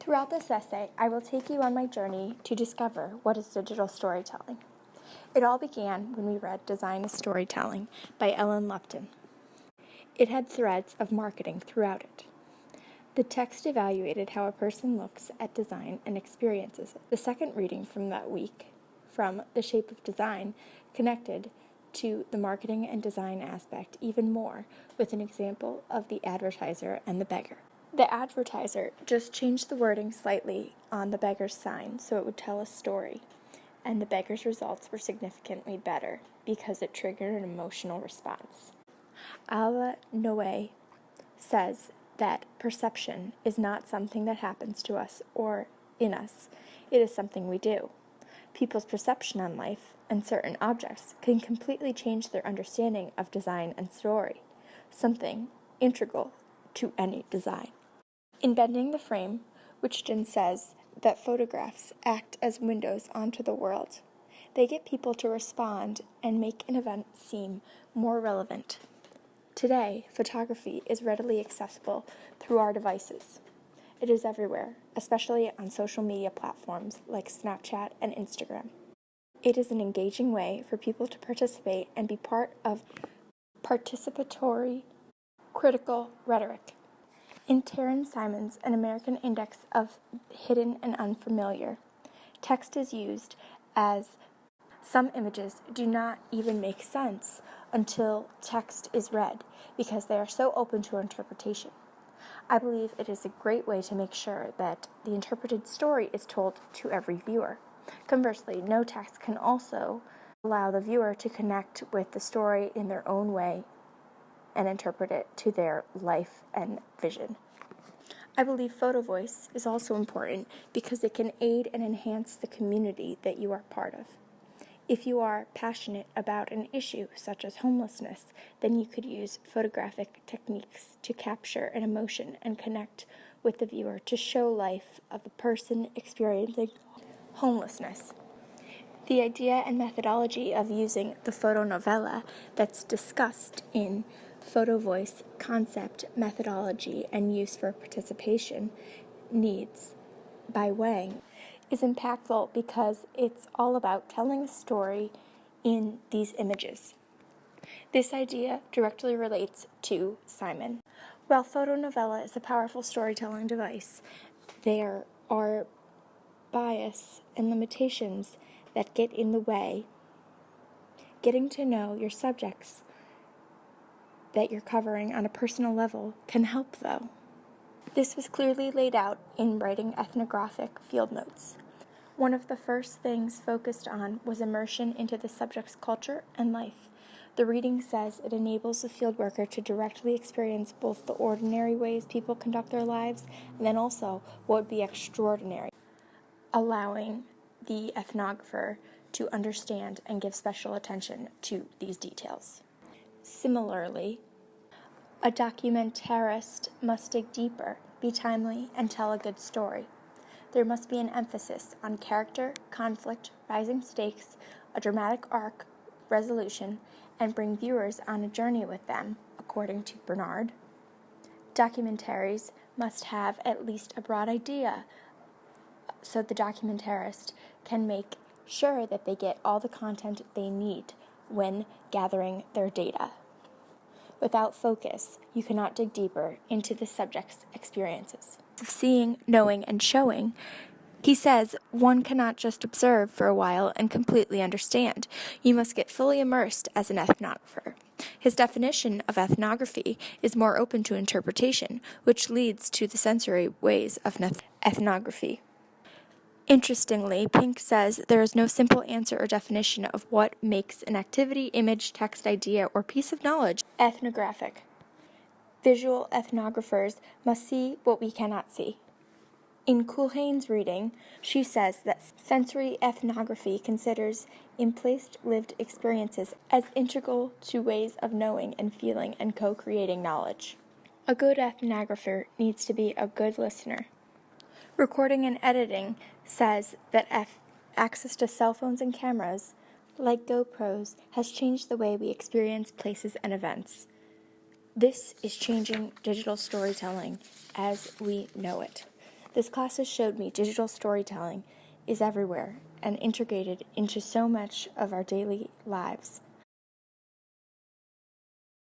Throughout this essay, I will take you on my journey to discover what is digital storytelling. It all began when we read Design is Storytelling by Ellen Lupton. It had threads of marketing throughout it. The text evaluated how a person looks at design and experiences it. The second reading from that week, from The Shape of Design, connected to the marketing and design aspect even more with an example of the advertiser and the beggar. The advertiser just changed the wording slightly on the beggar's sign so it would tell a story, and the beggar's results were significantly better because it triggered an emotional response. Alba Noé says that perception is not something that happens to us or in us. It is something we do. People's perception on life and certain objects can completely change their understanding of design and story, something integral to any design. In Bending the Frame, Wittgen says that photographs act as windows onto the world. They get people to respond and make an event seem more relevant. Today, photography is readily accessible through our devices. It is everywhere, especially on social media platforms like Snapchat and Instagram. It is an engaging way for people to participate and be part of participatory critical rhetoric. In Terence Simon's An American Index of Hidden and Unfamiliar, text is used as some images do not even make sense until text is read because they are so open to interpretation. I believe it is a great way to make sure that the interpreted story is told to every viewer. Conversely, no text can also allow the viewer to connect with the story in their own way and interpret it to their life and vision. I believe photo voice is also important because it can aid and enhance the community that you are part of. If you are passionate about an issue such as homelessness, then you could use photographic techniques to capture an emotion and connect with the viewer to show life of a person experiencing homelessness. The idea and methodology of using the photonovella that's discussed in photo voice concept, methodology, and use for participation needs by Wang is impactful because it's all about telling a story in these images. This idea directly relates to Simon. While photonovella is a powerful storytelling device, there are bias and limitations that get in the way. Getting to know your subjects that you're covering on a personal level can help, though. This was clearly laid out in writing ethnographic field notes. One of the first things focused on was immersion into the subject's culture and life. The reading says it enables the field worker to directly experience both the ordinary ways people conduct their lives and then also what would be extraordinary, allowing the ethnographer to understand and give special attention to these details. Similarly, a documentarist must dig deeper, be timely, and tell a good story. There must be an emphasis on character, conflict, rising stakes, a dramatic arc, resolution, and bring viewers on a journey with them, according to Bernard. Documentaries must have at least a broad idea so the documentarist can make sure that they get all the content they need when gathering their data. Without focus, you cannot dig deeper into the subject's experiences. Seeing, knowing, and showing, he says one cannot just observe for a while and completely understand. You must get fully immersed as an ethnographer. His definition of ethnography is more open to interpretation, which leads to the sensory ways of ethnography. Interestingly, Pink says there is no simple answer or definition of what makes an activity, image, text, idea, or piece of knowledge ethnographic. Visual ethnographers must see what we cannot see. In Culhane's reading, she says that sensory ethnography considers emplaced lived experiences as integral to ways of knowing and feeling and co-creating knowledge. A good ethnographer needs to be a good listener. Recording and editing says that access to cell phones and cameras, like GoPros, has changed the way we experience places and events. This is changing digital storytelling as we know it. This class has showed me digital storytelling is everywhere and integrated into so much of our daily lives.